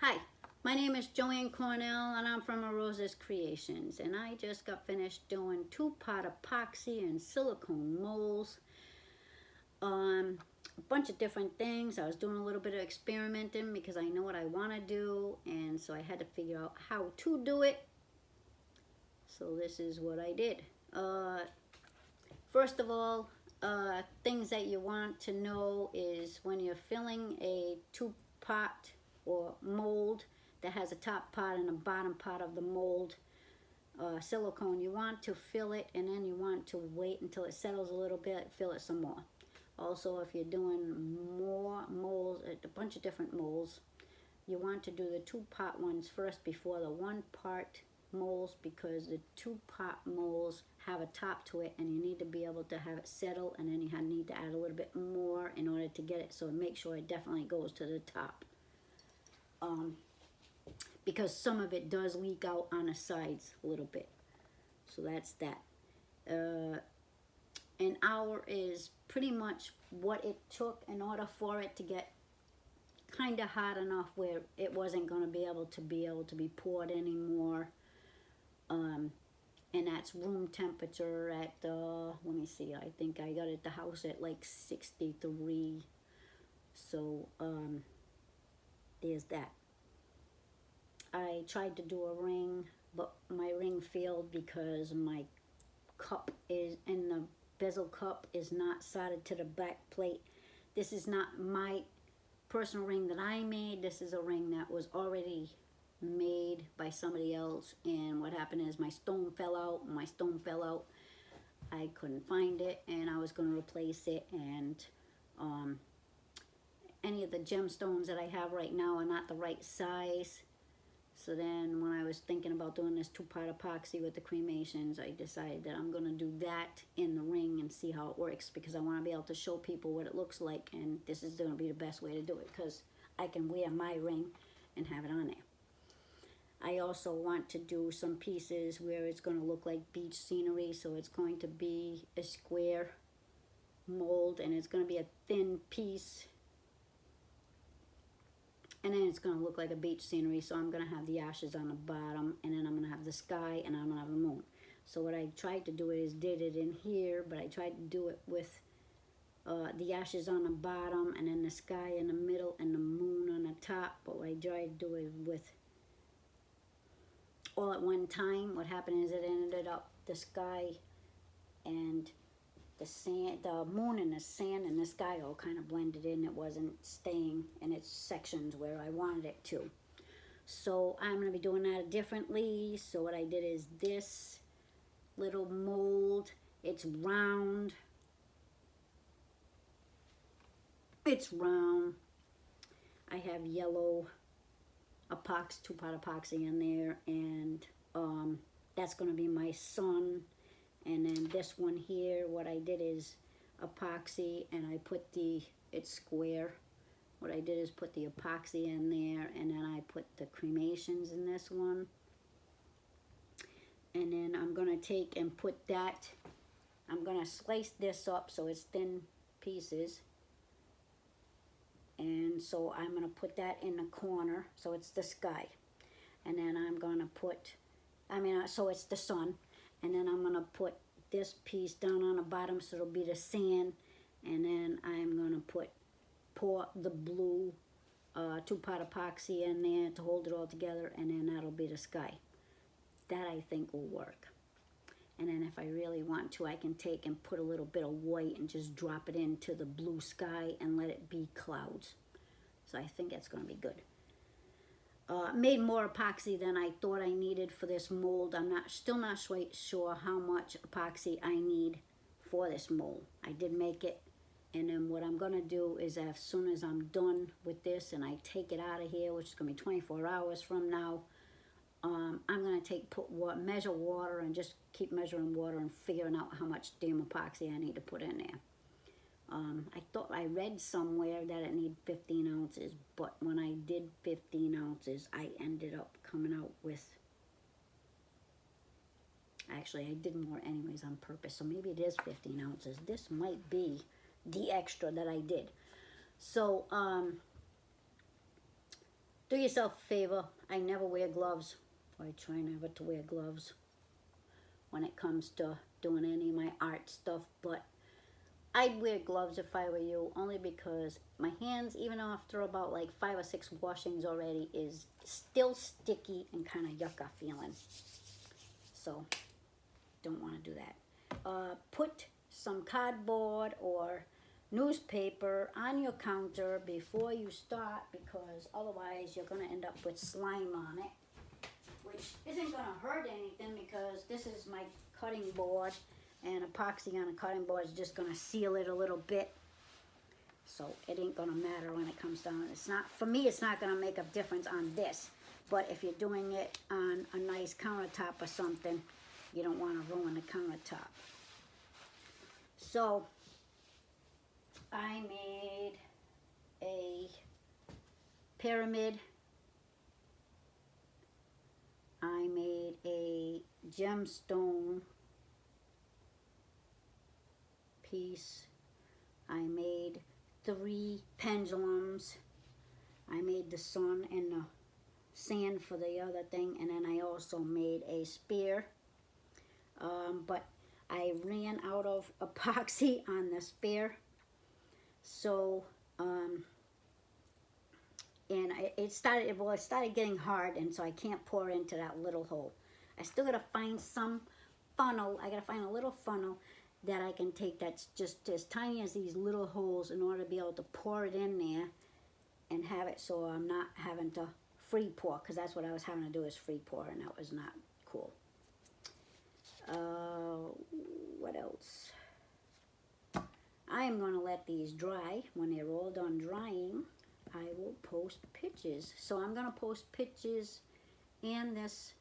Hi, my name is Joanne Cornell and I'm from Rosa's Creations, and I just got finished doing two-part epoxy and silicone molds on a bunch of different things. I was doing a little bit of experimenting because I know what I want to do, and so I had to figure out how to do it. So this is what I did. First of all, things that you want to know is when you're filling a two-part or mold that has a top part and a bottom part of the mold silicone, you want to fill it and then you want to wait until it settles a little bit, fill it some more. Also, if you're doing more molds, a bunch of different molds, you want to do the two-part ones first before the one-part molds, because the two-part molds have a top to it and you need to be able to have it settle, and then you need to add a little bit more in order to get it, so make sure it definitely goes to the top. Because some of it does leak out on the sides a little bit. So that's that. An hour is pretty much what it took in order for it to get kind of hot enough where it wasn't going to be able to be poured anymore. And that's room temperature at, let me see, I think I got it at the house at like 63. So there's that. I tried to do a ring, but my ring failed because my cup is, and the bezel cup is not soldered to the back plate. This is not my personal ring that I made. This is a ring that was already made by somebody else, and what happened is my stone fell out. I couldn't find it, and I was going to replace it, and any of the gemstones that I have right now are not the right size. So then when I was thinking about doing this two-part epoxy with the cremations, I decided that I'm going to do that in the ring and see how it works, because I want to be able to show people what it looks like, and this is going to be the best way to do it because I can wear my ring and have it on there. I also want to do some pieces where it's going to look like beach scenery, so it's going to be a square mold and it's going to be a thin piece. And then it's going to look like a beach scenery, so I'm going to have the ashes on the bottom, and then I'm going to have the sky, and I'm going to have the moon. So what I tried to do is did it in here, but I tried to do it with the ashes on the bottom, and then the sky in the middle, and the moon on the top. But what I tried to do it with all at one time. What happened is it ended up the sky and the sand, the moon and the sand and the sky all kind of blended in. It wasn't staying in its sections where I wanted it to. So I'm going to be doing that differently. So what I did is this little mold, it's round. It's round. I have yellow epoxy, two-part epoxy in there, and that's going to be my sun. And then this one here, what I did is epoxy, and I put it's square. What I did is put the epoxy in there, and then I put the cremations in this one. And then I'm going to take and put that, I'm going to slice this up so it's thin pieces. And so I'm going to put that in the corner, so it's the sky. And then I'm going to put, so it's the sun. And then I'm going to put this piece down on the bottom, so it'll be the sand. And then I'm going to pour the blue two-part epoxy in there to hold it all together, and then that'll be the sky. That I think will work. And then if I really want to, I can take and put a little bit of white and just drop it into the blue sky and let it be clouds. So I think that's going to be good. Made more epoxy than I thought I needed for this mold. I'm still not sure how much epoxy I need for this mold. I did make it, and then what I'm going to do is as soon as I'm done with this and I take it out of here, which is going to be 24 hours from now, I'm going to measure water and just keep measuring water and figuring out how much damn epoxy I need to put in there. I thought I read somewhere that it needed 15 ounces, but when I did 15 ounces, I ended up coming out with, actually I did more anyways on purpose, so maybe it is 15 ounces. This might be the extra that I did. So do yourself a favor. I never wear gloves. I try never to wear gloves when it comes to doing any of my art stuff, but I'd wear gloves if I were you, only because my hands, even after about like 5 or 6 washings already, is still sticky and kind of yucca feeling. So, don't want to do that. Put some cardboard or newspaper on your counter before you start, because otherwise you're going to end up with slime on it, which isn't going to hurt anything because this is my cutting board, and epoxy on a cutting board is just going to seal it a little bit. So it ain't going to matter when it comes down. It's not, for me, it's not going to make a difference on this. But if you're doing it on a nice countertop or something, you don't want to ruin the countertop. So I made a pyramid. I made a gemstone piece. I made 3 pendulums. I made the sun and the sand for the other thing, and then I also made a spear. But I ran out of epoxy on the spear, so and it started getting hard, and so I can't pour into that little hole. I still gotta find some funnel. I gotta find a little funnel that I can take that's just as tiny as these little holes in order to be able to pour it in there and have it so I'm not having to free pour, because that's what I was having to do, is free pour, and that was not cool. What else? I am going to let these dry. When they're all done drying, I will post pictures. So I'm going to post pictures and this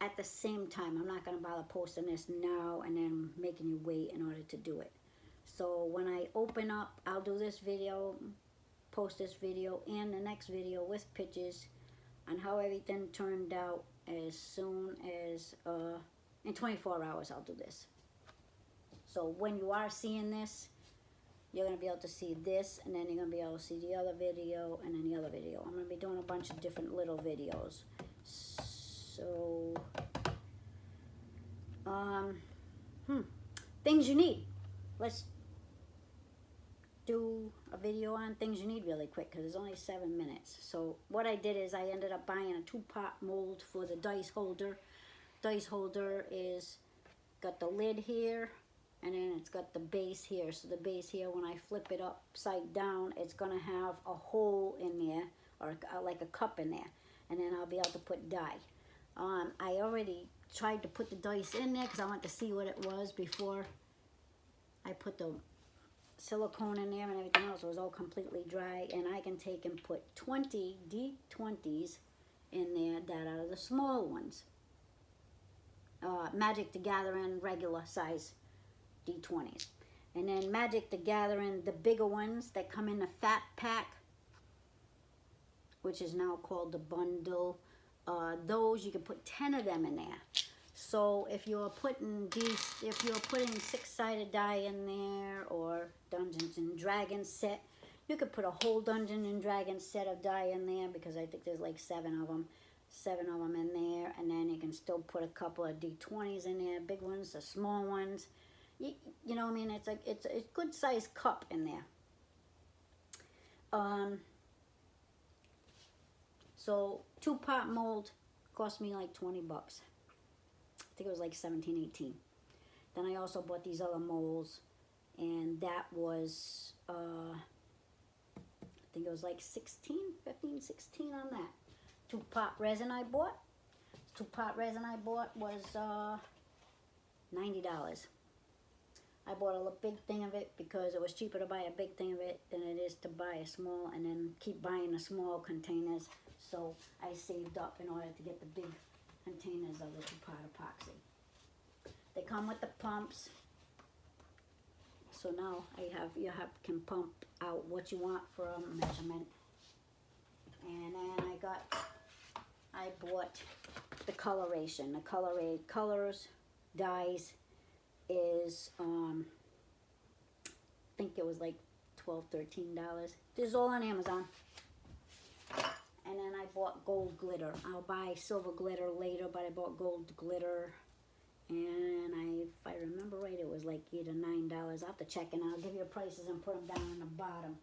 at the same time. I'm not going to bother posting this now and then making you wait in order to do it. So when I open up, I'll do this video, post this video and the next video with pictures on how everything turned out as soon as, in 24 hours I'll do this. So when you are seeing this, you're going to be able to see this, and then you're going to be able to see the other video, and then the other video. I'm going to be doing a bunch of different little videos. So, things you need. Let's do a video on things you need really quick, because it's only 7 minutes. So what I did is I ended up buying a 2-pot mold for the dice holder. Dice holder is got the lid here, and then it's got the base here. So the base here, when I flip it upside down, it's going to have a hole in there, or like a cup in there, and then I'll be able to put dye. I already tried to put the dice in there because I wanted to see what it was before I put the silicone in there and everything else. It was all completely dry, and I can take and put 20 D20s in there that are the small ones. Magic the Gathering regular size D20s. And then Magic the Gathering, the bigger ones that come in the fat pack, which is now called the bundle. Those, you can put 10 of them in there. So if you're putting 6-sided die in there, or Dungeons and Dragons set, you could put a whole Dungeons and Dragons set of die in there, because I think there's like 7 of them in there, and then you can still put a couple of D20s in there, big ones, the small ones. You know what I mean? It's like it's a good sized cup in there. So 2-pot mold cost me like 20 bucks. I think it was like 17, 18. Then I also bought these other molds, and that was, I think it was like 16 on that. 2-pot resin I bought. 2-pot resin I bought was $90. I bought a big thing of it because it was cheaper to buy a big thing of it than it is to buy a small and then keep buying the small containers. So I saved up in order to get the big containers of the 2-pot epoxy. They come with the pumps. So now you can pump out what you want for a measurement. And then I bought the coloration. The colors, dyes is, I think it was like $12, $13. This is all on Amazon. And then bought gold glitter. I'll buy silver glitter later, but I bought gold glitter. And if I remember right, it was like $8 or $9. I'll have to check, and I'll give you prices and put them down on the bottom.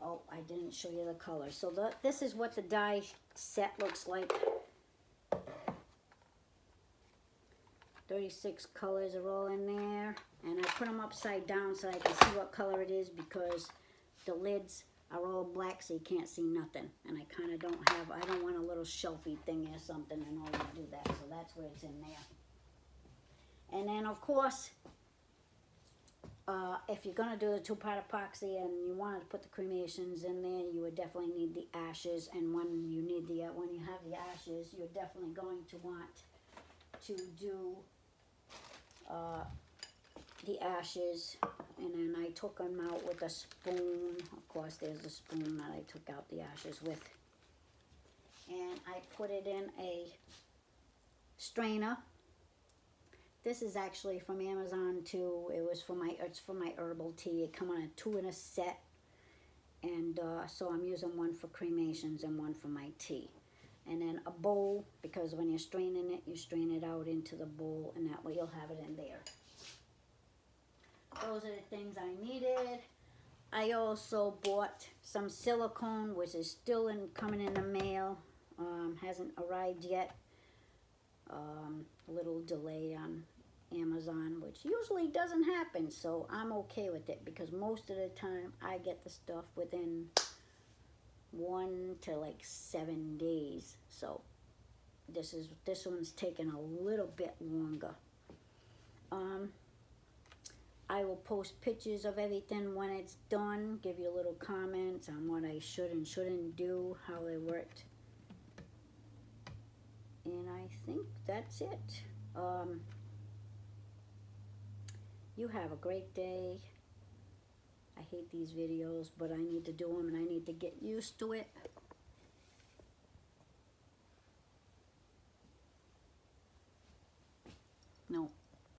Oh, I didn't show you the color. So this is what the die set looks like. 36 colors are all in there. And I put them upside down so I can see what color it is, because the lids are all black so you can't see nothing. And I kind of don't want a little shelfie thing or something in order to do that. So that's where it's in there. And then, of course, if you're going to do the two-part epoxy and you wanted to put the cremations in there, you would definitely need the ashes. And when you have the ashes, you're definitely going to want to do the ashes. And then I took them out with a spoon. Of course, there's the spoon that I took out the ashes with. And I put it in a strainer. This is actually from Amazon too. It's for my herbal tea. It comes on a 2 in a set, and so I'm using one for cremations and one for my tea. And then a bowl, because when you're straining it, you strain it out into the bowl, and that way you'll have it in there. Those are the things I needed. I also bought some silicone, which is still coming in the mail. Hasn't arrived yet. A little delay on Amazon, which usually doesn't happen, so I'm okay with it, because most of the time I get the stuff within 1 to like 7 days. So this one's taking a little bit longer. I will post pictures of everything when it's done, give you little comments on what I should and shouldn't do, how they worked. And I think that's it. You have a great day. I hate these videos, but I need to do them, and I need to get used to it. No.